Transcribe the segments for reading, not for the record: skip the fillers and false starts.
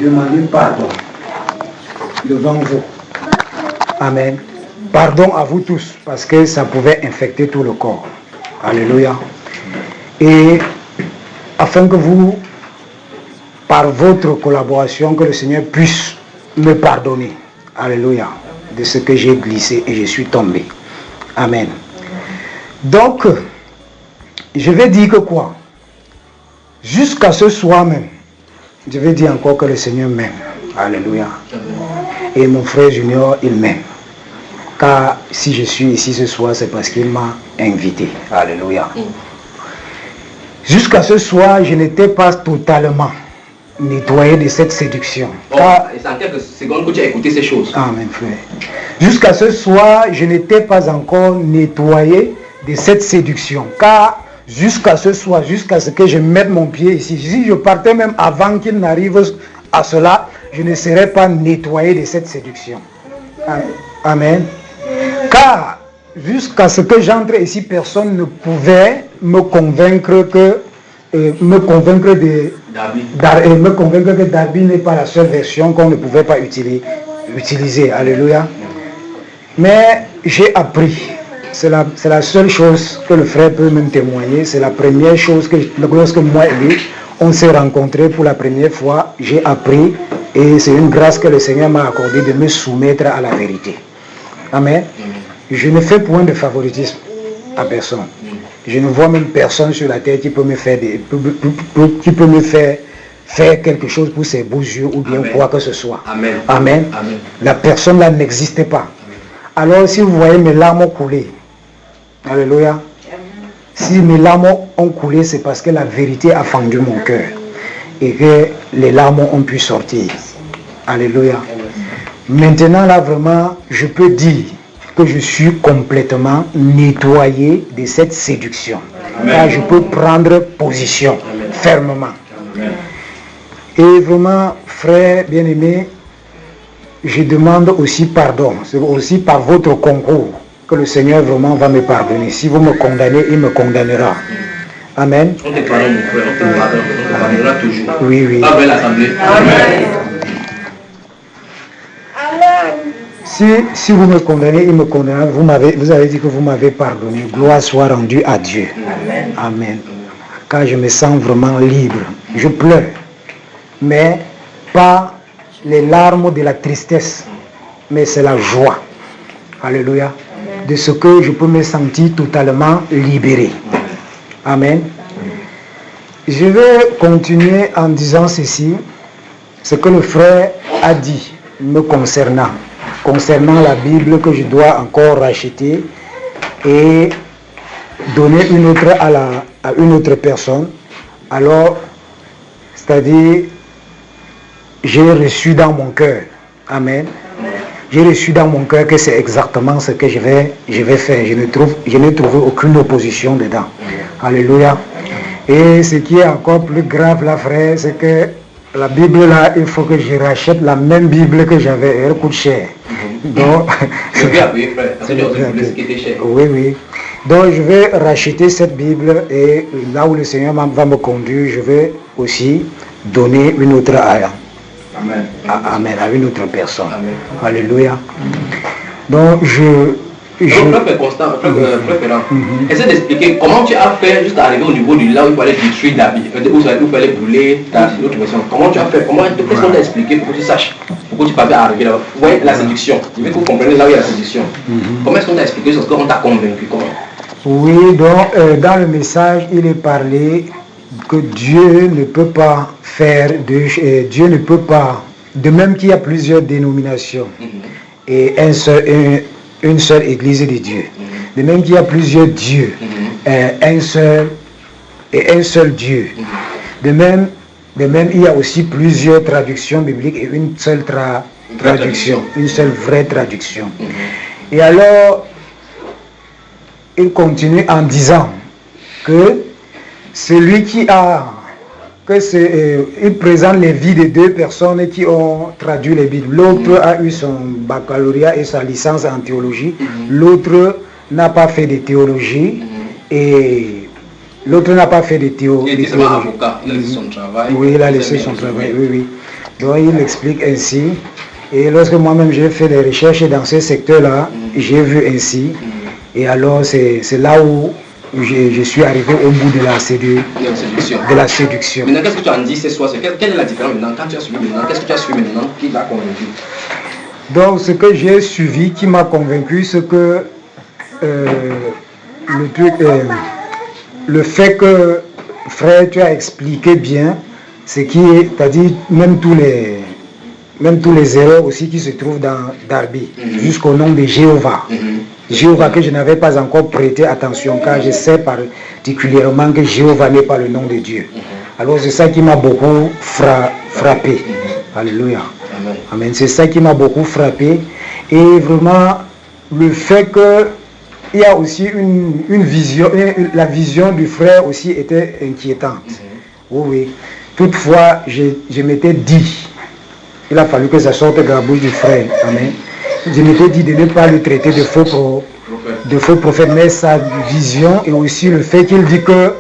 demander pardon devant vous. Amen. Pardon à vous tous, parce que ça pouvait infecter tout le corps. Alléluia. Et afin que vous, par votre collaboration, que le Seigneur puisse me pardonner. Alléluia. De ce que j'ai glissé et je suis tombé. Amen. Donc, je vais dire que quoi? Jusqu'à ce soir même, je vais dire encore que le Seigneur m'aime. Alléluia. Et mon frère Junior, il m'aime. Car si je suis ici ce soir, c'est parce qu'il m'a invité. Alléluia. Jusqu'à ce soir, je n'étais pas totalement nettoyé de cette séduction. C'est en quelques secondes que tu as écouté ces choses. Amen, frère. Jusqu'à ce soir, je n'étais pas encore nettoyé de cette séduction. Car jusqu'à ce soir, jusqu'à ce que je mette mon pied ici, si je partais même avant qu'il n'arrive à cela, je ne serais pas nettoyé de cette séduction. Amen. Car jusqu'à ce que j'entre ici, personne ne pouvait me convaincre que Darby n'est pas la seule version qu'on ne pouvait pas utiliser. Alléluia. Mais j'ai appris. C'est la seule chose que le frère peut me témoigner. C'est la première chose que lorsque moi et lui, on s'est rencontrés pour la première fois, j'ai appris. Et c'est une grâce que le Seigneur m'a accordée de me soumettre à la vérité. Amen. Je ne fais point de favoritisme à personne. Je ne vois même personne sur la terre qui peut me faire faire quelque chose pour ses beaux yeux ou bien quoi que ce soit. Amen. Amen. Amen. La personne là n'existait pas. Alors si vous voyez mes larmes couler, alléluia. Si mes larmes ont coulé, c'est parce que la vérité a fendu mon cœur et que les larmes ont pu sortir. Alléluia. Maintenant là vraiment, je peux dire que je suis complètement nettoyé de cette séduction. Là, je peux prendre position fermement. Amen. Et vraiment, frère bien-aimé, je demande aussi pardon. C'est aussi par votre concours que le Seigneur vraiment va me pardonner. Si vous me condamnez, il me condamnera. Amen. On te pardonne, mon frère, on te pardonnera toujours. Oui, oui. Amen, l'assemblée. Amen. Si vous me condamnez, il me condamnera. Vous avez dit que vous m'avez pardonné. Gloire soit rendue à Dieu. Amen. Amen. Car je me sens vraiment libre. Je pleure. Mais pas les larmes de la tristesse. Mais c'est la joie. Alléluia. De ce que je peux me sentir totalement libéré. Amen. Je vais continuer en disant ceci. Ce que le frère a dit me concernant la Bible que je dois encore racheter et donner une autre à une autre personne. Alors, c'est-à-dire, j'ai reçu dans mon cœur. Amen. J'ai reçu dans mon cœur que c'est exactement ce que je vais faire. Je n'ai trouvé aucune opposition dedans. Alléluia. Et ce qui est encore plus grave là, frère, c'est que la Bible là, il faut que je rachète la même Bible que j'avais. Elle coûte cher. Donc, je vais appuyer, frère. Parce que ce qui était cher. Oui, oui. Donc je vais racheter cette Bible et là où le Seigneur va me conduire, je vais aussi donner une autre à une autre personne. Amen. Alléluia. Donc frère Constant, frère Ferrand, essaie d'expliquer comment tu as fait jusqu'à arriver au niveau du là où il fallait détruire Darby, où il fallait brûler l'autre personne. Comment tu as fait? Qu'est-ce qu'on t'a expliqué pour que tu saches pourquoi tu peux arriver là? Vous voyez la séduction. Je veux que vous compreniez là où il y a la séduction. Comment est-ce qu'on t'a expliqué ce qu'on t'a convaincu? Comment? Oui, donc dans le message, il est parlé que Dieu ne peut pas faire Dieu ne peut pas, de même qu'il y a plusieurs dénominations et une seule église de Dieu, de même qu'il y a plusieurs dieux, un seul Dieu, de même il y a aussi plusieurs traductions bibliques et une seule traduction, une seule vraie traduction. Et alors il continue en disant que celui qui a, il présente les vies de deux personnes qui ont traduit les Bibles. L'autre a eu son baccalauréat et sa licence en théologie. L'autre n'a pas fait de théologie. Et l'autre n'a pas fait de théologie. Il était avocat, il a laissé son travail. Oui, il a laissé son travail, oui, oui. Donc il explique ainsi. Et lorsque moi-même j'ai fait des recherches dans ce secteur-là, j'ai vu ainsi. Et alors c'est là où je suis arrivé au bout de la séduction. Maintenant, qu'est-ce que tu en dis ce soir? Quelle est la différence maintenant? Quand tu as suivi maintenant, qu'est-ce que tu as suivi maintenant qui t'a convaincu? Donc ce que j'ai suivi qui m'a convaincu, c'est que le fait que, frère, tu as expliqué bien, ce qui est, c'est-à-dire même tous les erreurs aussi qui se trouvent dans Darby, jusqu'au nom de Jéhovah. Jéhovah que je n'avais pas encore prêté attention, car je sais particulièrement que Jéhovah n'est pas le nom de Dieu. Alors c'est ça qui m'a beaucoup frappé. Alléluia. Amen. Amen. C'est ça qui m'a beaucoup frappé. Et vraiment, le fait que il y a aussi une vision, la vision du frère aussi était inquiétante. Oui. Toutefois, je m'étais dit, il a fallu que ça sorte de la bouche du frère. Amen. Je m'étais dit de ne pas le traiter de faux prophète, mais sa vision et aussi le fait qu'il dit que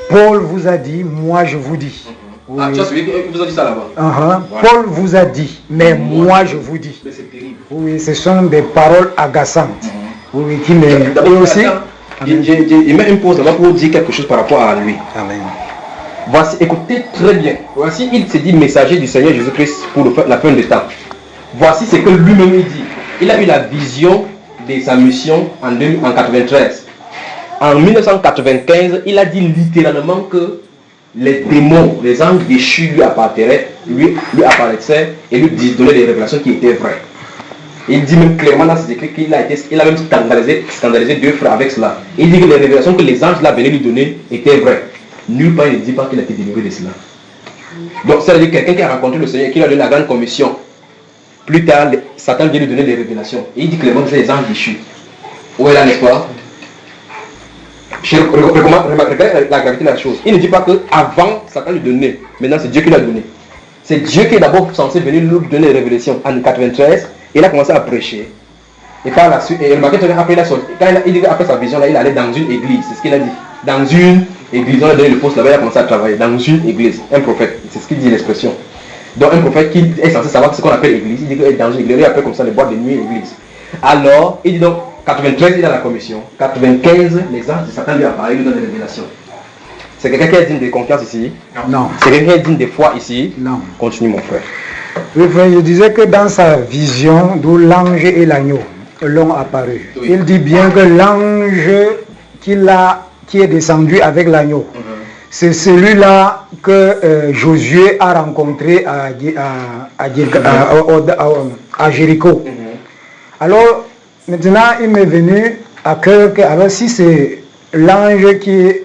Paul vous a dit, moi je vous dis. Oui. Ah, tu as suivi qu'il vous a dit ça là-bas? Paul vous a dit, mais moi je vous dis. Mais c'est terrible. Oui, ce sont des paroles agaçantes. Oui, qui me... D'abord aussi, il met une pause là-bas pour dire quelque chose par rapport à lui. Amen. Voici, écoutez très bien. Voici, il se dit messager du Seigneur Jésus-Christ pour la fin des temps. Voici ce que lui-même dit. Il a eu la vision de sa mission en 1993. En 1995, il a dit littéralement que les démons, les anges déchus lui apparaissaient et lui donnaient des révélations qui étaient vraies. Il dit même clairement dans ses écrits qu'il a même scandalisé deux frères avec cela. Il dit que les révélations que les anges là venaient lui donner étaient vraies. Nulle part il ne dit pas qu'il a été délivré de cela. Donc ça veut dire quelqu'un qui a rencontré le Seigneur et qui lui a donné la grande commission. Plus tard, Satan vient lui donner des révélations. Et il dit clairement que c'est les anges déchus. Où est là, n'est-ce pas? Je recommande la gravité de la chose. Il ne dit pas que avant Satan lui donnait. Maintenant c'est Dieu qui l'a donné. C'est Dieu qui est d'abord censé venir lui donner les révélations. En 1993, il a commencé à prêcher. Et par la suite, et remarquez après il dit après sa vision là, il allait dans une église. C'est ce qu'il a dit. Dans une église, on a donné le poste là-bas, il a commencé à travailler. Dans une église. Un prophète. C'est ce qu'il dit l'expression. Donc un prophète qui est censé savoir ce qu'on appelle église, il dit qu'il est dans une église, il appelle comme ça les boîtes de nuit église. Alors, il dit donc, 93 il a la commission, 95 les anges de Satan lui apparaissent, lui donnent des révélations. C'est quelqu'un qui est digne de confiance ici? Non. C'est quelqu'un qui est digne de foi ici? Non. Continue mon frère. Oui frère, je disais que dans sa vision, d'où l'ange et l'agneau l'ont apparu, oui. Il dit bien que l'ange qui est descendu avec l'agneau, c'est celui-là que Josué a rencontré à Jéricho. Alors, maintenant, il m'est venu à cœur que, alors si c'est l'ange que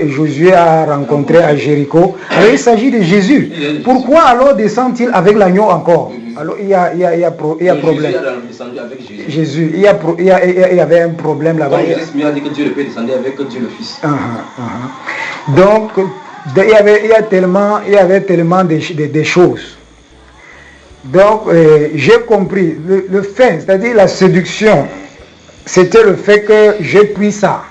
Josué a rencontré à Jéricho, alors il s'agit de Jésus. Pourquoi alors descend-il avec l'agneau encore? Alors il y a problème. Jésus, il y avait un problème là-bas. Il a dit que Dieu le Père descendait avec Dieu le Fils. Donc, il y avait tellement de choses. Donc, j'ai compris. Le fait, c'est-à-dire la séduction, c'était le fait que j'ai pris ça.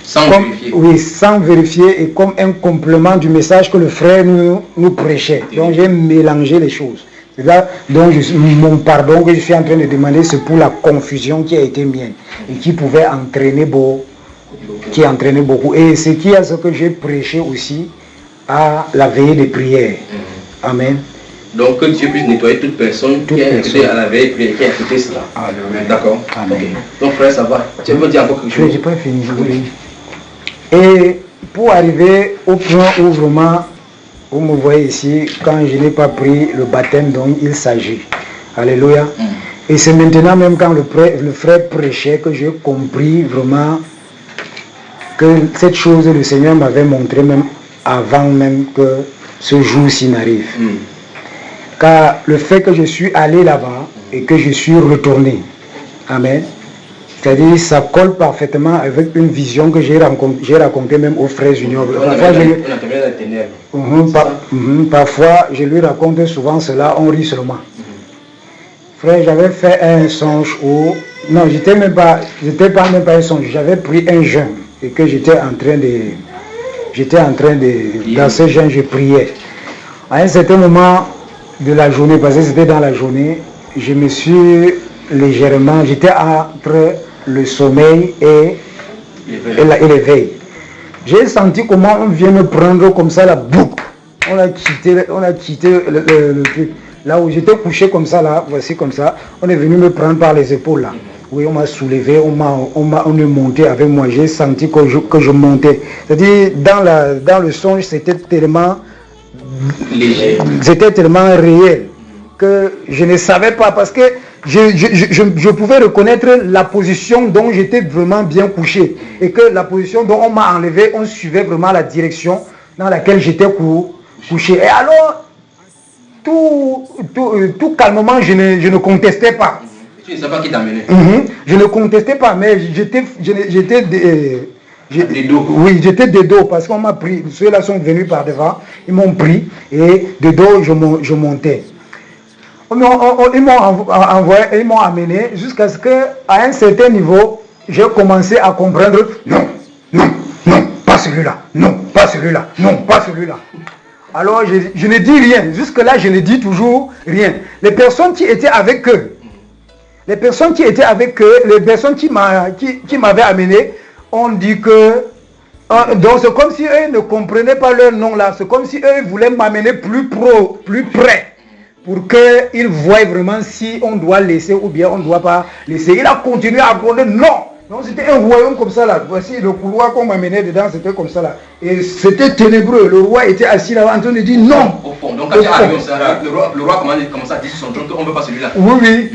Sans vérifier. Oui, sans vérifier et comme un complément du message que le frère nous prêchait. Donc, j'ai mélangé les choses. C'est là, donc, mon pardon que je suis en train de demander, c'est pour la confusion qui a été mienne et qui pouvait entraîner beaucoup. Et c'est ce que j'ai prêché aussi à la veillée des prières. Amen. Donc que Dieu puisse nettoyer toute personne qui a écouté à la veille et qui a écouté cela. Amen. D'accord. Okay. Donc frère, ça va. Tu veux dire encore quelque chose? Je n'ai pas fini. Oui. Et pour arriver au point où vraiment, vous me voyez ici, quand je n'ai pas pris le baptême dont il s'agit. Alléluia. Et c'est maintenant même quand le frère prêchait que j'ai compris vraiment que cette chose le Seigneur m'avait montré même avant même que ce jour-ci n'arrive. Car le fait que je suis allé là-bas et que je suis retourné, amen, c'est-à-dire ça colle parfaitement avec une vision que j'ai racontée même aux frères juniors. Parfois je lui raconte souvent cela, on rit seulement. Frère, j'avais fait un songe où, non, j'étais même pas un songe, j'avais pris un jeûne et que j'étais en train de, dans ce jeûne je priais. À un certain moment de la journée, parce que c'était dans la journée, je me suis légèrement, j'étais entre le sommeil et l'éveil. J'ai senti comment on vient me prendre comme ça la boucle. On a quitté le truc. Là où j'étais couché comme ça, là, voici comme ça, on est venu me prendre par les épaules là. Oui, on m'a soulevé, on est monté avec moi. J'ai senti que je montais. C'est-à-dire, dans le songe, c'était tellement léger, c'était tellement réel que je ne savais pas, parce que je pouvais reconnaître la position dont j'étais vraiment bien couché, et que la position dont on m'a enlevé, on suivait vraiment la direction dans laquelle j'étais couché. Et alors, tout calmement, je ne contestais pas. Tu ne sais pas qui t'a mené. Je ne contestais pas, mais j'étais des dos. Oui, j'étais de dos parce qu'on m'a pris. Ceux-là sont venus par devant, ils m'ont pris et de dos je montais. Ils m'ont amené jusqu'à ce qu'à un certain niveau, j'ai commencé à comprendre. Non, pas celui-là. Non, pas celui-là. Non, pas celui-là. Alors je ne dis rien. Jusque-là, je ne dis toujours rien. Les personnes qui étaient avec eux, les personnes qui m'avaient amené, ont dit que... donc c'est comme si eux ne comprenaient pas leur nom là. C'est comme si eux voulaient m'amener plus près, pour qu'ils voient vraiment si on doit laisser ou bien on ne doit pas laisser. Il a continué à gronder. Non, c'était un royaume comme ça là. Voici le couloir qu'on m'amenait dedans, c'était comme ça là. Et c'était ténébreux. Le roi était assis là en train de dire non. Au fond. Donc quand tu arrives, le roi commence à dire sur son trône qu'on ne veut pas celui-là. Oui.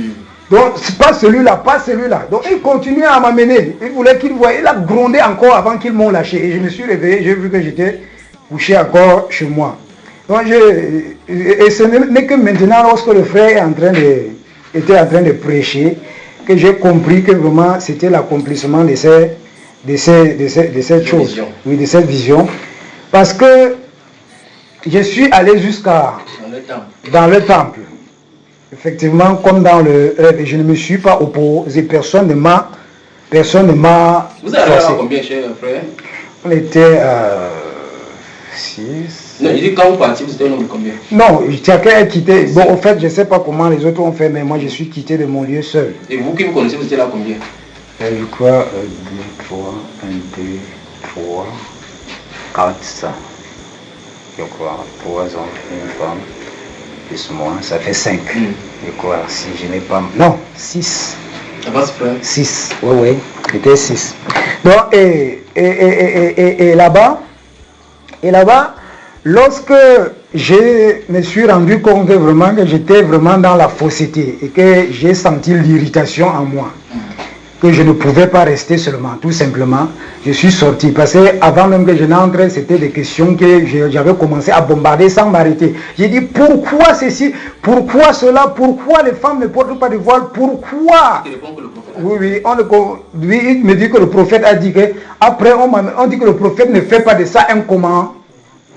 Donc, c'est pas celui-là, pas celui-là. Donc, il continuait à m'amener. Il voulait qu'il voie. Il a grondé encore avant qu'ils m'ont lâché. Et je me suis réveillé, j'ai vu que j'étais couché encore chez moi. Donc, et ce n'est que maintenant, lorsque le frère était en train de prêcher, que j'ai compris que vraiment c'était l'accomplissement de cette chose. Oui, de cette vision. Parce que je suis allé jusqu'à dans le temple. Effectivement, comme dans le rêve, je ne me suis pas opposé, personne ne m'a Vous avez là combien, cher frère? On était 6. Non, il dit quand vous partiez, vous étiez au nombre de combien? Non, chacun est quitté. Bon, en fait, je ne sais pas comment les autres ont fait, mais moi je suis quitté de mon lieu seul. Et vous qui vous connaissez, vous étiez là combien? Je crois 2, 3, 1, 2, 3, 4, 5. Je crois 3 hommes, une femme. Plus moi, ça fait 5. Je crois, si je n'ai pas... Non, 6. Ça va, frère? 6, oui, c'était 6. Donc, et là-bas, lorsque je me suis rendu compte que vraiment que j'étais vraiment dans la fausseté et que j'ai senti l'irritation en moi, que je ne pouvais pas rester seulement, tout simplement, je suis sorti. Parce que avant même que je n'entre, c'était des questions que j'avais commencé à bombarder sans m'arrêter. J'ai dit, pourquoi ceci? Pourquoi cela? Pourquoi les femmes ne portent pas de voile? Pourquoi? Oui, il me dit que le prophète a dit que, après on dit que le prophète ne fait pas de ça un commandement.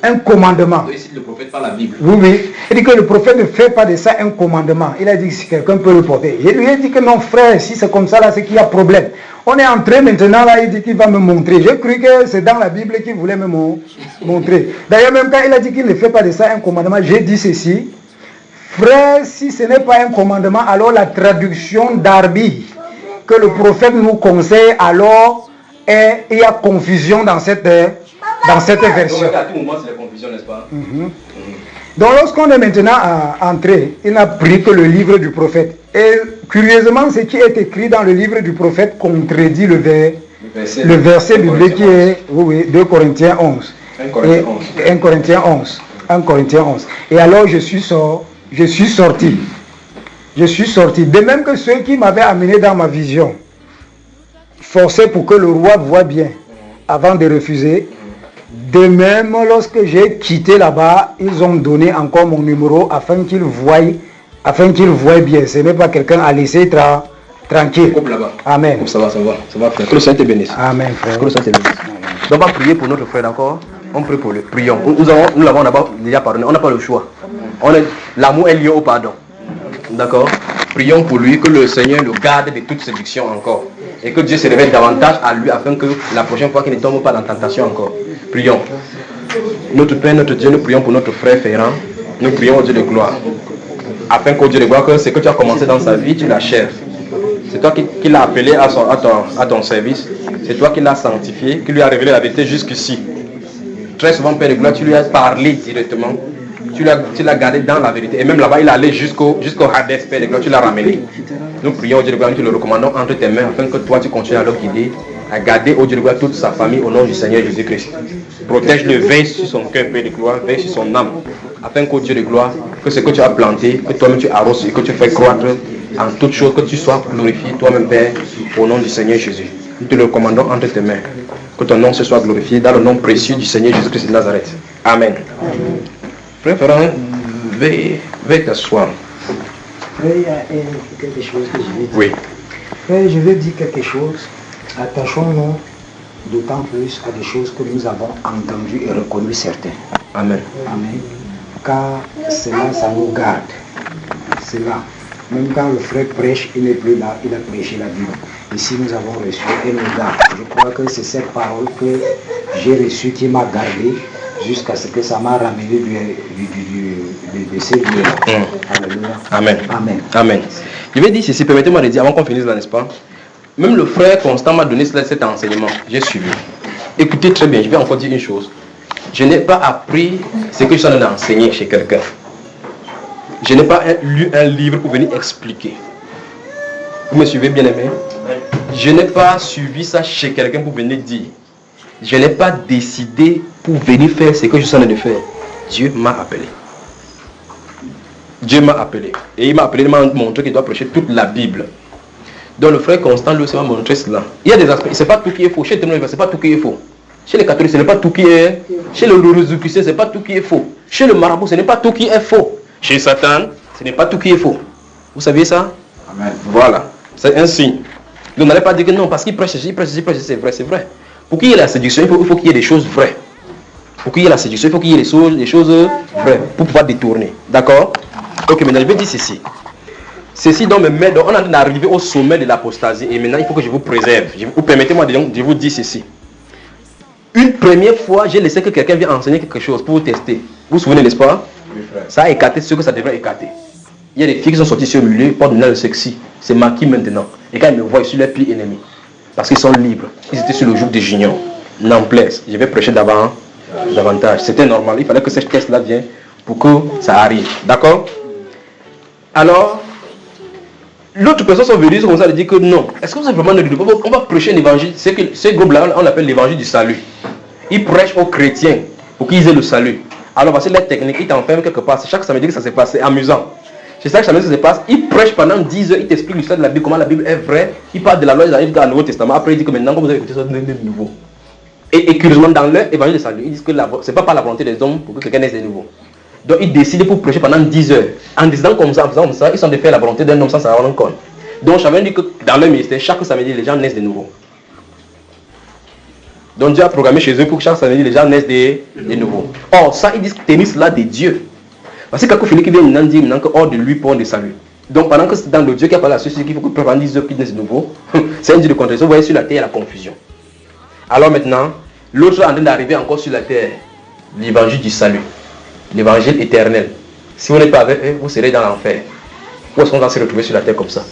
Il cite le prophète par la Bible. Oui. Il dit que le prophète ne fait pas de ça un commandement. Il a dit que si quelqu'un peut le porter. Je lui ai dit que non, frère, si c'est comme ça, là, c'est qu'il y a problème. On est entré maintenant, là, il dit qu'il va me montrer. J'ai cru que c'est dans la Bible qu'il voulait me montrer. D'ailleurs, même quand il a dit qu'il ne fait pas de ça un commandement, j'ai dit ceci. Frère, si ce n'est pas un commandement, alors la traduction d'Arbi que le prophète nous conseille, alors il y a confusion dans cette version. Donc, à tout moment, c'est la confusion, n'est-ce pas? Donc, lorsqu'on est maintenant entré, il n'a pris que le livre du prophète. Et curieusement, ce qui est écrit dans le livre du prophète contredit le verset biblique qui est 2 Corinthiens 11. 1 Corinthiens 11. Et alors, je suis sorti. De même que ceux qui m'avaient amené dans ma vision, forcé pour que le roi voie bien, avant de refuser. De même, lorsque j'ai quitté là-bas, ils ont donné encore mon numéro afin qu'ils voient bien. Ce n'est pas quelqu'un à laisser tranquille. Amen. Ça va, frère. Que le Saint te bénisse. Amen, frère. Que le Saint te bénisse. Donc, on va prier pour notre frère, d'accord? On prie pour lui. Prions. Nous l'avons déjà pardonné. On n'a pas le choix. L'amour est lié au pardon. D'accord? Prions pour lui, que le Seigneur le garde de toute séduction encore. Et que Dieu se révèle davantage à lui afin que la prochaine fois qu'il ne tombe pas dans la tentation encore. Prions. Notre Père, notre Dieu, nous prions pour notre frère Ferrand. Nous prions au Dieu de gloire. Afin qu'au Dieu de gloire, que ce que tu as commencé dans sa vie, tu l'achèves. C'est toi qui l'as appelé à ton service. C'est toi qui l'as sanctifié, qui lui a révélé la vérité jusqu'ici. Très souvent, Père de gloire, tu lui as parlé directement. Tu l'as gardé dans la vérité. Et même là-bas, il est allé jusqu'au Hades, Père de gloire, tu l'as ramené. Nous prions au Dieu de gloire, nous te le recommandons entre tes mains, afin que toi, tu continues à le guider, à garder au Dieu de gloire toute sa famille au nom du Seigneur Jésus-Christ. Protège-le, veille sur son cœur, Père de gloire, veille sur son âme, afin qu'au Dieu de gloire, que ce que tu as planté, que toi-même tu arroses et que tu fais croître en toutes choses, que tu sois glorifié, toi-même, Père, au nom du Seigneur Jésus. Nous te le recommandons entre tes mains. Que ton nom se soit glorifié dans le nom précieux du Seigneur Jésus-Christ de Nazareth. Amen. Frère Ferrand, veuille t'asseoir. Frère, il y a quelque chose que je vais dire. Oui. Frère, je vais dire quelque chose. Attachons-nous d'autant plus à des choses que nous avons entendues et reconnues certains. Amen. Amen. Car cela, ça nous garde. Cela. Même quand le frère prêche, il n'est plus là, il a prêché la Bible. Ici, nous avons reçu et nous garde. Je crois que c'est cette parole que j'ai reçue qui m'a gardé jusqu'à ce que ça m'a ramené de ces lieux. Alléluia. Amen. Amen. Amen. Je vais dire ceci, permettez-moi de dire avant qu'on finisse là, n'est-ce pas? Même le frère Constant m'a donné cet enseignement. J'ai suivi. Écoutez très bien, je vais encore dire une chose. Je n'ai pas appris ce que je suis en train d'enseigner chez quelqu'un. Je n'ai pas lu un livre pour venir expliquer. Vous me suivez, bien aimé? Je n'ai pas suivi ça chez quelqu'un pour venir dire. Je n'ai pas décidé pour venir faire ce que je suis en train de faire. Dieu m'a appelé. Dieu m'a appelé. Et il m'a appelé, il m'a montré qu'il doit prêcher toute la Bible. Donc le frère Constant lui aussi m'a montré cela. Il y a des aspects, ce n'est pas tout qui est faux. Chez les témoins, ce n'est pas tout qui est faux. Chez les catholiques, ce n'est pas tout qui est. Chez le Rosicruciens, ce n'est pas tout qui est faux. Chez le marabout, ce n'est pas tout qui est faux. Chez Satan, ce n'est pas tout qui est faux. Vous saviez ça? Amen. Voilà. C'est un signe. Donc n'allez pas dire que non, parce qu'il prêche, c'est vrai, c'est vrai. Pour qu'il y ait la séduction, il faut qu'il y ait des choses vraies. Pour qu'il y ait la séduction, il faut qu'il y ait des choses vraies pour pouvoir détourner. D'accord? Ok, maintenant je vais dire ceci. Ceci donc me met, donc on est en train d'arriver au sommet de l'apostasie et maintenant il faut que je vous préserve. Permettez-moi de vous dire ceci. Une première fois, j'ai laissé que quelqu'un vienne enseigner quelque chose pour vous tester. Vous vous souvenez, n'est-ce pas? Oui, frère. Ça a écarté ce que ça devrait écarter. Il y a des filles qui sont sorties sur le milieu, portent le sexy. C'est maquis maintenant. Et quand ils me voient, ils sont les plis ennemis. Parce qu'ils sont libres. Ils étaient sur le joug des juniors. N'en plaise. Je vais prêcher davantage. C'était normal. Il fallait que ce test-là vienne pour que ça arrive. D'accord? Alors, l'autre personne sont venues comme ça de dire que non. Est-ce que vous avez vraiment de l'idée? On va prêcher un évangile. Ce groupe-là, on l'appelle l'évangile du salut. Ils prêchent aux chrétiens pour qu'ils aient le salut. Alors, voici la technique. Ils t'enferment quelque part. C'est chaque samedi que ça se passe. C'est amusant. C'est ça que ça se passe. Ils prêchent pendant 10 heures. Ils t'expliquent l'histoire de la Bible, comment la Bible est vraie. Ils parlent de la loi, ils arrivent dans le Nouveau Testament. Après, ils disent que maintenant, vous avez écouté ça de nouveau. Et curieusement, dans leur évangile de salut, ils disent que ce n'est pas par la volonté des hommes pour que quelqu'un naisse de nouveau. Donc, ils décident pour prêcher pendant 10 heures. En décidant comme ça, en faisant comme ça, ils sont de faire la volonté d'un homme sans savoir encore. Donc, j'avais dit que dans leur ministère, chaque samedi, les gens naissent de nouveau. Donc, Dieu a programmé chez eux pour que chaque samedi, les gens naissent de nouveau. Or, ça, ils disent tenir cela de Dieu. Parce que quand Philippe vient maintenant dire que hors de lui pour des saluts. Donc pendant que c'est dans le Dieu qui a parlé à ceux-ci qu'il faut que pendant 10 heures qu'ils naissent de nouveau, c'est un Dieu de contradiction. Vous voyez sur la terre, il y a la confusion. Alors maintenant, l'autre est en train d'arriver encore sur la terre. L'évangile du salut. L'évangile éternel. Si vous n'êtes pas avec eux, vous serez dans l'enfer. Où est-ce qu'on va se retrouver sur la terre comme ça?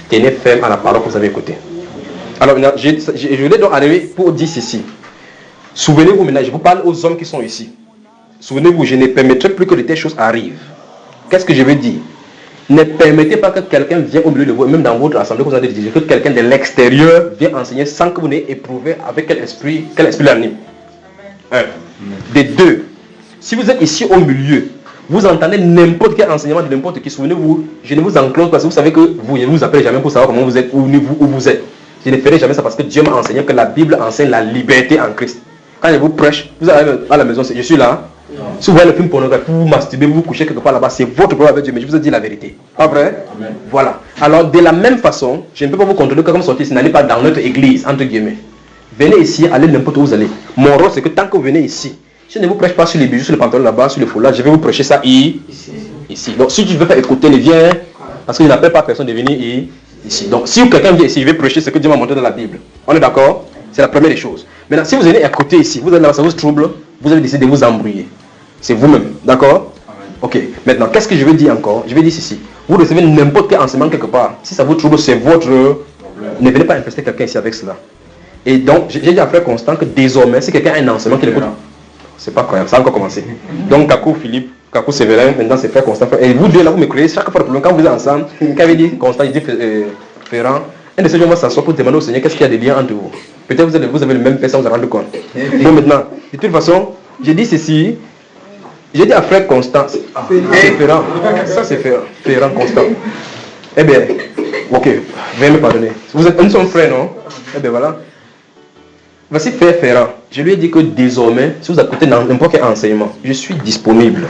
Tenez ferme à la parole que vous avez écoutée. Alors maintenant, je voulais donc arriver pour dire ceci. Souvenez-vous maintenant, je vous parle aux hommes qui sont ici. Souvenez-vous, je ne permettrai plus que de telles choses arrivent. Qu'est-ce que je veux dire? Ne permettez pas que quelqu'un vienne au milieu de vous, même dans votre assemblée, que vous allez diriger, que quelqu'un de l'extérieur vienne enseigner sans que vous n'ayez éprouvé avec quel esprit l'anime. Un. Des deux, si vous êtes ici au milieu, vous entendez n'importe quel enseignement de n'importe qui, souvenez-vous, je ne vous enclose parce que vous savez que vous ne vous appelez jamais pour savoir comment vous êtes, où vous êtes. Je ne ferai jamais ça parce que Dieu m'a enseigné que la Bible enseigne la liberté en Christ. Quand je vous prêche, vous arrivez à la maison, je suis là. Si vous voyez le film pornographique, vous masturbez, vous vous couchez quelque part là-bas, c'est votre problème avec Dieu, mais je vous ai dit la vérité. Pas vrai? Amen. Voilà. Alors, de la même façon, je ne peux pas vous contrôler comme sortir si vous n'allez pas dans notre église, entre guillemets. Venez ici, allez n'importe où vous allez. Mon rôle, c'est que tant que vous venez ici, je ne vous prêche pas sur les bijoux, sur les pantalons là-bas, sur les foulards, je vais vous prêcher ça ici. Donc, si tu veux faire écouter, viens, parce que je n'appelle pas personne de venir ici. Donc, si quelqu'un vient ici, il veut prêcher ce que Dieu m'a montré dans la Bible. On est d'accord? C'est la première des choses. Maintenant, si vous venez écouter ici, vous allez là, ça vous trouble, vous allez décider de vous embrouiller. C'est vous-même, d'accord? Ok, maintenant, qu'est-ce que je veux dire encore? Je vais dire ceci. Vous recevez n'importe quel enseignement quelque part. Si ça vous trouble, c'est votre... Ne venez pas infester quelqu'un ici avec cela. Et donc, j'ai dit à frère Constant que désormais, si quelqu'un a un enseignement qu'il écoute, c'est pas croyable, ça a encore commencé. Donc, Kakou Philippe, Kakou Séverin, maintenant c'est frère Constant. Et vous deux là, vous me créez chaque fois le problème. Quand vous êtes ensemble, quand il dit Constant, il dit Ferrand, un de ces gens va s'asseoir pour demander au Seigneur qu'est-ce qu'il y a de liens entre vous. Peut-être vous avez le même père sans vous en rendre compte. Donc maintenant, de toute façon, j'ai dit ceci. J'ai dit à frère Constant, c'est Ferrand, ça c'est Ferrand Constant. Eh bien, ok, veuillez me pardonner. Nous sommes frères, non? Eh bien voilà. Voici frère Ferrand. Je lui ai dit que désormais, si vous écoutez n'importe quel enseignement, je suis disponible.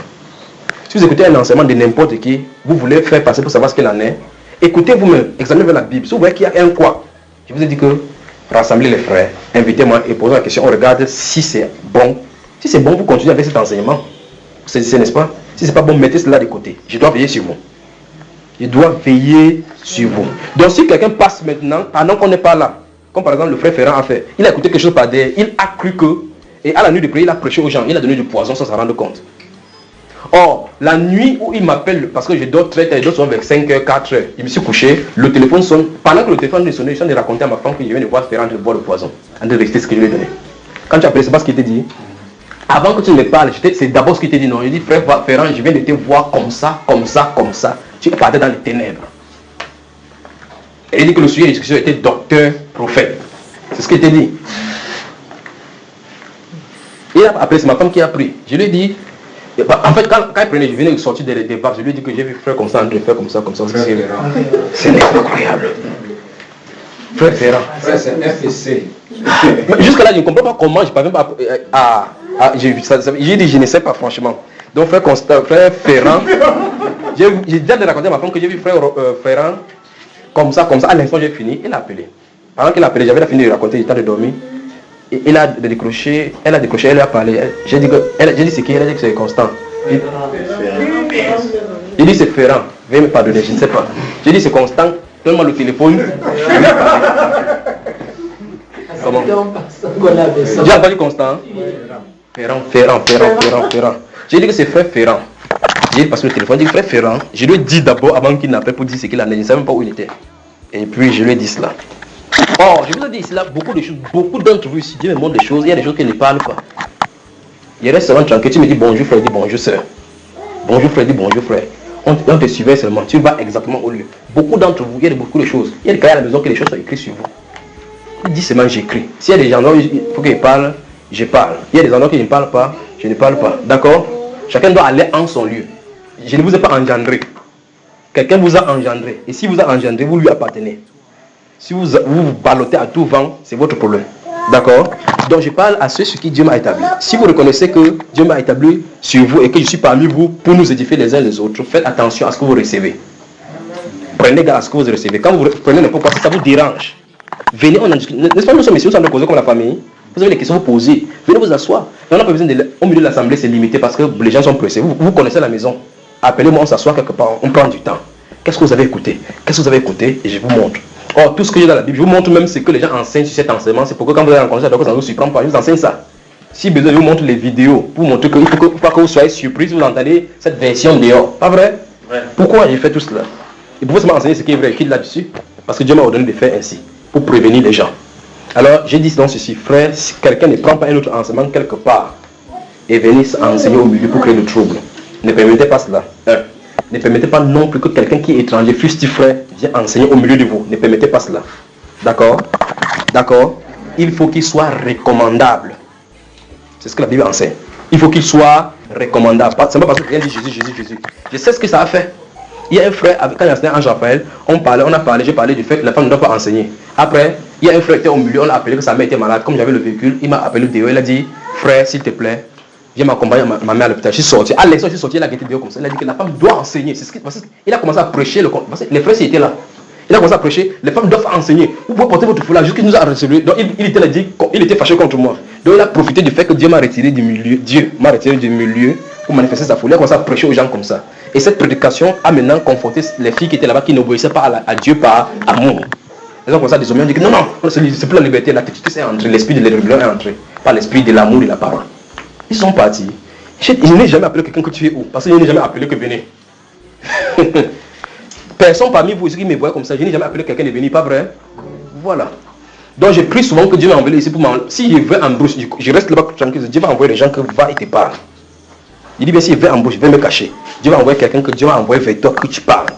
Si vous écoutez un enseignement de n'importe qui, vous voulez faire passer pour savoir ce qu'il en est, écoutez vous-même, examinez la Bible. Si vous voyez qu'il y a un quoi, je vous ai dit que rassemblez les frères, invitez-moi et posez la question, on regarde si c'est bon. Si c'est bon, vous continuez avec cet enseignement. N'est-ce pas? Si c'est pas bon, mettez cela de côté. Je dois veiller sur vous. Je dois veiller sur vous. Donc si quelqu'un passe maintenant, pendant qu'on n'est pas là, comme par exemple le frère Ferrand a fait, il a écouté quelque chose par derrière, il a cru que, et à la nuit de prière, il a prêché aux gens, il a donné du poison sans s'en rendre compte. Or, la nuit où il m'appelle, parce que je dors très tard, je dors souvent vers 5h, 4h, je me suis couché, le téléphone sonne, pendant que le téléphone sonnait, je suis en train de raconter à ma femme que je viens de voir Ferrand de boire le poison, en train de rester ce que je lui ai donné. Quand tu as appelé, c'est pas ce qu'il t'a dit. Avant que tu ne me parles, c'est d'abord ce qu'il t'a dit, non, il dit frère Ferrand, je viens de te voir comme ça, comme ça, comme ça. Tu partais dans les ténèbres. Et il dit que le sujet de discussion était docteur, prophète. C'est ce qu'il t'a dit. Il a appelé, c'est ma femme qui a pris. Je lui ai dit, en fait, quand il prenait, je venais de sortir des débats, je lui ai dit que j'ai vu frère comme ça, André, frère comme ça, comme ça. C'est incroyable. Frère Ferrand. C'est FSC. Jusqu'à là, je ne comprends pas comment je ne parviens pas j'ai dit, je ne sais pas franchement. Donc, frère Constant, frère Ferrand, j'ai déjà raconté à ma femme que j'ai vu frère Ferrand comme ça, à l'instant j'ai fini, il a appelé. Pendant qu'il a appelé, j'avais fini de raconter, il était de dormir. Et il a décroché, elle a parlé. J'ai dit c'est qui? Elle a dit que c'est Constant. Il dit c'est Ferrand, veuillez me pardonner, je ne sais pas. J'ai dit c'est Constant, donne-moi le téléphone. Comment? J'ai entendu Constant. Ferrand. J'ai dit que c'est frère Ferrand. J'ai passé le téléphone, j'ai dit frère Ferrand. Je lui ai dit d'abord avant qu'il n'appelle pour dire ce qu'il en est. Je ne savais même pas où il était. Et puis je lui ai dit cela. Or, je vous ai dit cela, beaucoup de choses, beaucoup d'entre vous ici, Dieu me montre des choses, il y a des choses qui ne parlent pas. Il reste seulement tranquille, tu me dis bonjour frère, il dit bonjour soeur. Bonjour frère, il dit bonjour frère. On te suivait seulement, tu vas exactement au lieu. Beaucoup d'entre vous, il y a beaucoup de choses. Il y a des cas à la maison que les choses sont écrites sur vous. Il dit seulement j'écris. S'il y a des gens, il faut qu'ils parlent, je parle. Il y a des endroits qui ne parlent pas, je ne parle pas. D'accord? Chacun doit aller en son lieu. Je ne vous ai pas engendré. Quelqu'un vous a engendré. Et si vous a engendré, vous lui appartenez. Si vous ballottez à tout vent, c'est votre problème. D'accord? Donc je parle à ceux sur qui Dieu m'a établi. Si vous reconnaissez que Dieu m'a établi sur vous et que je suis parmi vous pour nous édifier les uns les autres, faites attention à ce que vous recevez. Prenez garde à ce que vous recevez. Quand vous prenez n'importe quoi, si ça vous dérange, venez, on en discute. N'est-ce pas, nous sommes ici, nous sommes causer comme la famille. Vous avez des questions, vous posez. Venez vous asseoir. On n'a pas besoin au milieu de l'assemblée, c'est limité parce que les gens sont pressés. Vous connaissez la maison. Appelez-moi, on s'assoit quelque part, on prend du temps. Qu'est-ce que vous avez écouté? Qu'est-ce que vous avez écouté? Et je vous montre. Or, tout ce que j'ai dans la Bible, je vous montre même ce que les gens enseignent sur cet enseignement. C'est pourquoi quand vous allez rencontrer ça, ça ne vous surprend pas. Je vous enseigne ça. Si besoin, je vous montre les vidéos pour vous montrer qu'il ne faut pas que vous soyez surpris si vous entendez cette version dehors. Pas vrai? Ouais. Pourquoi j'ai fait tout cela? Et pourquoi ça m'a enseigné ce qui est vrai et qui est là-dessus? Parce que Dieu m'a ordonné de faire ainsi, pour prévenir les gens. Alors, j'ai dit dans ceci, frère, si quelqu'un ne prend pas un autre enseignement quelque part et venir enseigner au milieu pour créer le trouble, ne permettez pas cela. Ne permettez pas non plus que quelqu'un qui est étranger, fût-il frère, vienne enseigner au milieu de vous. Ne permettez pas cela. D'accord? D'accord? Il faut qu'il soit recommandable. C'est ce que la Bible enseigne. Il faut qu'il soit recommandable. C'est pas parce que quelqu'un dit Jésus. Je sais ce que ça a fait. Il y a un frère, quand il enseignait en Jean-Raphaël, j'ai parlé du fait que la femme ne doit pas enseigner. Après, il y a un frère qui était au milieu, on l'a appelé que sa mère était malade. Comme j'avais le véhicule, il m'a appelé dehors, il a dit, frère, s'il te plaît, viens m'accompagner ma mère à l'hôpital. Je suis sorti. À l'extérieur, je suis sorti, il a guetté dehors comme ça. Il a dit que la femme doit enseigner. Il a commencé à prêcher. Les frères étaient là. Il a commencé à prêcher. Les femmes doivent enseigner. Vous pouvez porter votre foulard jusqu'il nous a reçu. Donc il était fâché contre moi. Donc il a profité du fait que Dieu m'a retiré du milieu pour manifester sa folie. Il a commencé à prêcher aux gens comme ça. Et cette prédication a maintenant conforté les filles qui étaient là-bas, qui n'obéissaient pas à Dieu par amour. Elles ont commencé à désobéir. On dit que non, c'est plus la liberté. L'attitude est entrée. L'esprit de la rébellion est entré. Par l'esprit de l'amour de la parole. Ils sont partis. Il n'est jamais appelé quelqu'un que tu es où? Parce qu'il n'est jamais appelé que venez. Personne parmi vous qui me voit comme ça, je n'ai jamais appelé quelqu'un de venir, pas vrai? Voilà. Donc j'ai pris souvent que Dieu m'a envoyé ici pour m'enlever. Si je vais en bouche, je reste là-bas tranquille. Dieu va envoyer des gens qui vont et te parlent. Il dit bien si je vais en bouche, je vais me cacher. Dieu va envoyer quelqu'un que Dieu va envoyer vers toi que tu parles.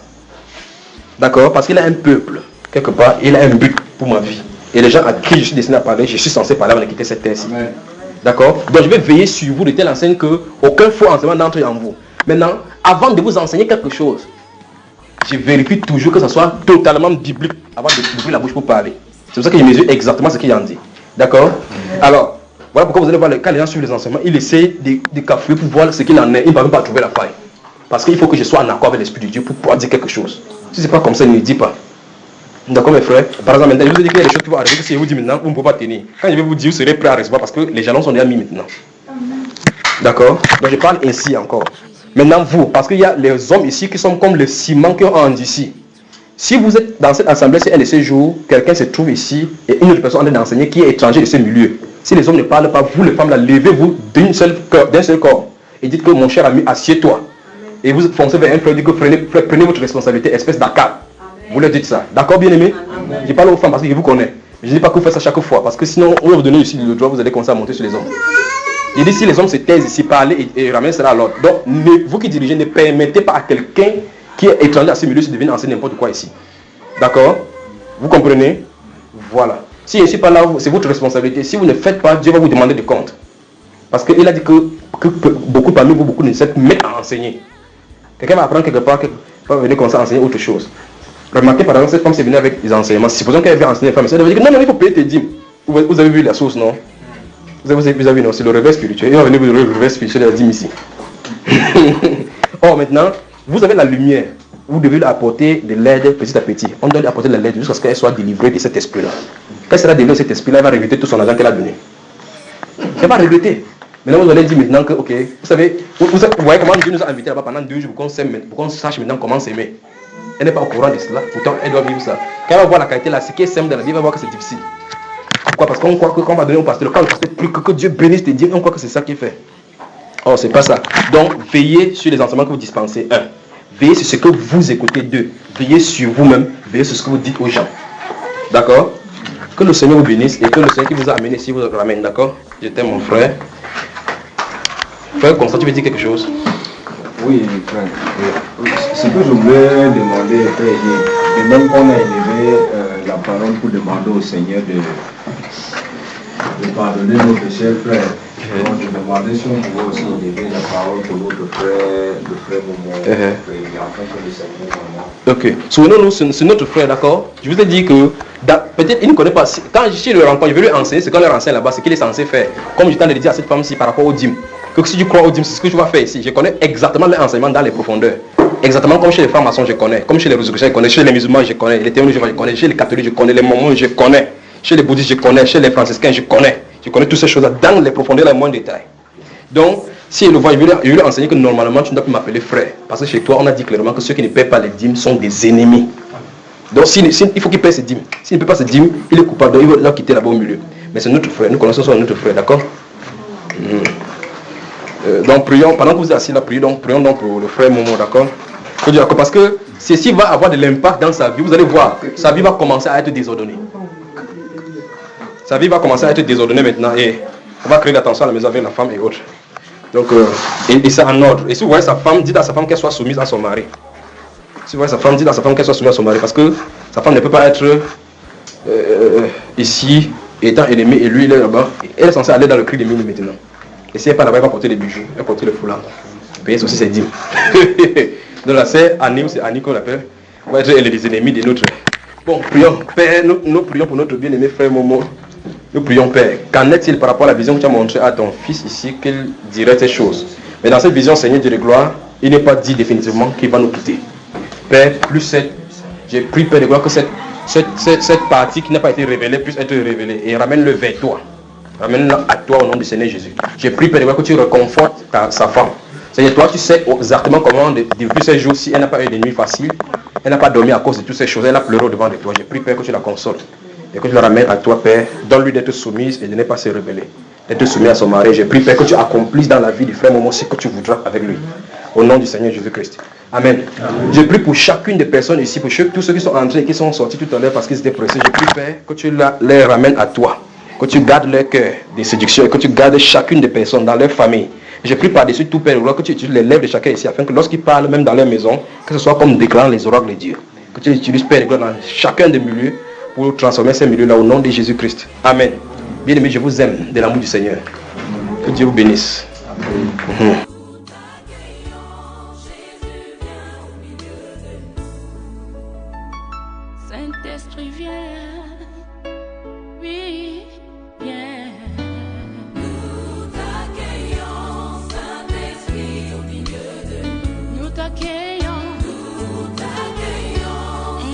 D'accord? Parce qu'il a un peuple, quelque part, il a un but pour ma vie. Et les gens à qui je suis destiné à parler, je suis censé parler avant de quitter cette terre-ci. D'accord? Donc je vais veiller sur vous de telle enseigne que aucun faux enseignement n'entre en vous. Maintenant, avant de vous enseigner quelque chose, je vérifie toujours que ce soit totalement biblique avant d'ouvrir la bouche pour parler. C'est pour ça que je mesure exactement ce qu'il en dit. D'accord? Alors, voilà pourquoi vous allez voir, quand les gens suivent les enseignements, ils essaient de cafouiller pour voir ce qu'il en est. Ils ne vont même pas trouver la faille. Parce qu'il faut que je sois en accord avec l'Esprit de Dieu pour pouvoir dire quelque chose. Si ce n'est pas comme ça, il ne le dit pas. D'accord, mes frères? Par exemple, maintenant, je vous ai dit qu'il y a des choses qui vont arriver que si je vous dis maintenant, vous ne pouvez pas tenir. Quand je vais vous dire, vous serez prêt à recevoir parce que les jalons sont déjà mis maintenant. D'accord? Donc je parle ainsi encore. Maintenant, vous, parce qu'il y a les hommes ici qui sont comme le ciment qui ont ici. Si vous êtes dans cette assemblée, c'est un de ces jours, quelqu'un se trouve ici et une autre personne en train d'enseigner qui est étranger de ce milieu. Si les hommes ne parlent pas, vous les femmes, là, levez-vous d'un seul corps et dites que mon cher ami, assieds-toi. Et vous foncez vers un frère, dites que prenez votre responsabilité, espèce d'accord. Vous leur dites ça. D'accord, bien aimé? Je parle aux femmes parce que je vous connais. Je ne dis pas que vous faites ça chaque fois parce que sinon, on va vous donner ici le droit, vous allez commencer à monter sur les hommes. Il dit si les hommes se taisent ici, parlez et ramènent cela à l'ordre. Donc, vous qui dirigez, ne permettez pas à quelqu'un qui est étranger à ce milieu de devenir enseigner n'importe quoi ici. D'accord? Vous comprenez? Voilà. Si je ne suis pas là, c'est votre responsabilité. Si vous ne faites pas, Dieu va vous demander des comptes. Parce qu'il a dit que beaucoup parmi vous, beaucoup ne savent mettre à enseigner. Quelqu'un va apprendre quelque part, va venir commencer à enseigner autre chose. Remarquez par exemple, cette femme s'est venue avec des enseignements. Supposons qu'elle vient enseigner les femmes. Elle va dire non, il faut payer tes dîmes. Vous avez vu la source, non? Vous avez vu, non? C'est le réveil spirituel. Il va venir vous le réveil spirituel de la dîme ici. Or maintenant, vous avez la lumière. Vous devez lui apporter de l'aide petit à petit. On doit lui apporter de l'aide jusqu'à ce qu'elle soit délivrée de cet esprit-là. Quand elle sera délivrée de cet esprit-là, elle va regretter tout son argent qu'elle a donné. Elle va regretter. Maintenant, vous allez dire maintenant que, ok, vous savez, vous voyez comment Dieu nous a invités là-bas pendant 2 jours pour qu'on sache maintenant comment s'aimer. Elle n'est pas au courant de cela, pourtant elle doit vivre ça. Quand elle va voir la qualité là, ce qui est simple dans la vie, elle va voir que c'est difficile. Pourquoi? Parce qu'on croit que quand on va donner au pasteur, quand le pasteur prie que Dieu bénisse tes dîmes, on croit que c'est ça qu'il fait. Oh, c'est pas ça. Donc, veillez sur les enseignements que vous dispensez. 1. Veillez sur ce que vous écoutez. 2. Veillez sur vous-même. Veillez sur ce que vous dites aux gens. D'accord? Que le Seigneur vous bénisse et que le Seigneur qui vous a amené ici vous ramène. D'accord? Je t'aime, mon frère. Frère Constant, tu veux dire quelque chose? Oui, frère. Ce que je voulais demander, frère, de même qu'on a élevé la parole pour demander au Seigneur de pardonner nos péchés, frère. Donc je demandais si on pouvait aussi élever la parole pour notre frère, le frère Momo, afin que le Seigneur vraiment. Ok. Souvenons-nous, c'est notre frère, d'accord? Je vous ai dit que peut-être il ne connaît pas. Quand je le rencontre, je vais lui enseigner ce qu'on leur enseigne là-bas, ce qu'il est censé faire. Comme je t'en ai dit à cette femme-ci par rapport au dîmes. Que si tu crois au dîmes, c'est ce que tu vas faire ici. Je connais exactement l'enseignement dans les profondeurs. Exactement comme chez les francs-maçons, je connais. Comme chez les résurrections, je connais. Chez les musulmans, je connais. Les théologiens, je connais. Chez les catholiques, je connais. Les mormons, je connais. Chez les bouddhistes, je connais. Chez les franciscains, je connais. Je connais toutes ces choses-là dans les profondeurs, les moindres détails. Donc, si je le vois, je vais lui enseigner que normalement, tu ne dois plus m'appeler frère. Parce que chez toi, on a dit clairement que ceux qui ne paient pas les dîmes sont des ennemis. Donc, il faut qu'il paie ses dîmes. S'il ne paie pas ses dîmes, il est coupable. Donc, il va quitter là-bas au milieu. Mais c'est notre frère. Nous connaissons son notre frère, d'accord? Donc prions, pendant que vous êtes assis là, prions donc pour le frère Momo, d'accord? Parce que ceci va avoir de l'impact dans sa vie. Vous allez voir, sa vie va commencer à être désordonnée. Sa vie va commencer à être désordonnée maintenant et on va créer de la tension à la maison avec la femme et autres. Donc, et c'est en ordre. Et si vous voyez sa femme, dites à sa femme qu'elle soit soumise à son mari. Si vous voyez sa femme, dites à sa femme qu'elle soit soumise à son mari. Parce que sa femme ne peut pas être ici, étant ennemie, et lui il est là-bas. Elle est censée aller dans le cri des mines maintenant. Et si elle n'est pas là-bas, elle va porter les bijoux, elle va porter le foulard. Payer aussi ses dîmes. Donc là, c'est Annie, ou c'est Annie qu'on l'appelle. On va être les ennemis de notre. Bon, prions. Père, nous prions pour notre bien-aimé frère Momo. Nous prions, Père. Qu'en est-il par rapport à la vision que tu as montrée à ton fils ici, qu'il dirait ces choses? Mais dans cette vision, Seigneur Dieu de gloire, il n'est pas dit définitivement qu'il va nous quitter. Père, j'ai pris, Père de gloire, que cette partie qui n'a pas été révélée puisse être révélée. Et ramène-le vers toi. Ramène-le à toi au nom du Seigneur Jésus. J'ai pris, Père de gloire, que tu reconfortes sa femme. C'est-à-dire, toi, tu sais exactement comment, depuis ces jours, si elle n'a pas eu des nuits faciles, elle n'a pas dormi à cause de toutes ces choses, elle a pleuré devant de toi. J'ai pris, Père, que tu la consoles. Et que tu la ramènes à toi, Père. Donne-lui d'être soumise et de ne pas se révéler. d'être soumis à son mari. J'ai pris, Père, que tu accomplisses dans la vie du frère Momo ce que tu voudras avec lui. Au nom du Seigneur Jésus-Christ. Amen. Je prie pour chacune des personnes ici, pour tous ceux qui sont entrés et qui sont sortis tout à l'heure parce qu'ils étaient pressés. Je prie, Père, que tu les ramènes à toi. Que tu gardes leur cœur des séductions et que tu gardes chacune des personnes dans leur famille. Je prie par-dessus tout, Père, que tu utilises les lèvres de chacun ici, afin que lorsqu'ils parlent, même dans leur maison, que ce soit comme déclarant les oracles de Dieu. Que tu utilises, Père, dans chacun des milieux pour transformer ces milieux-là au nom de Jésus-Christ. Amen. Bien-aimés, je vous aime de l'amour du Seigneur. Que Dieu vous bénisse. Saint-Esprit, viens. Oui, viens. Nous t'accueillons, Saint-Esprit, au milieu de nous. Nous t'accueillons. Nous t'accueillons,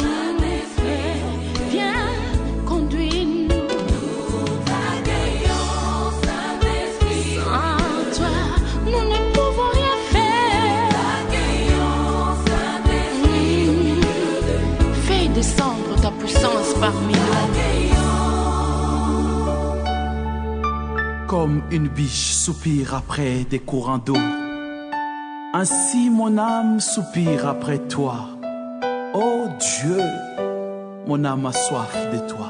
Saint-Esprit. Viens, conduis-nous. Nous t'accueillons, Saint-Esprit. Sans toi, nous ne pouvons rien faire. Nous t'accueillons, Saint-Esprit, au milieu de nous. Fais descendre ta puissance parmi nous. Comme une biche soupire après des courants d'eau, ainsi mon âme soupire après toi. Ô Dieu, mon âme a soif de toi.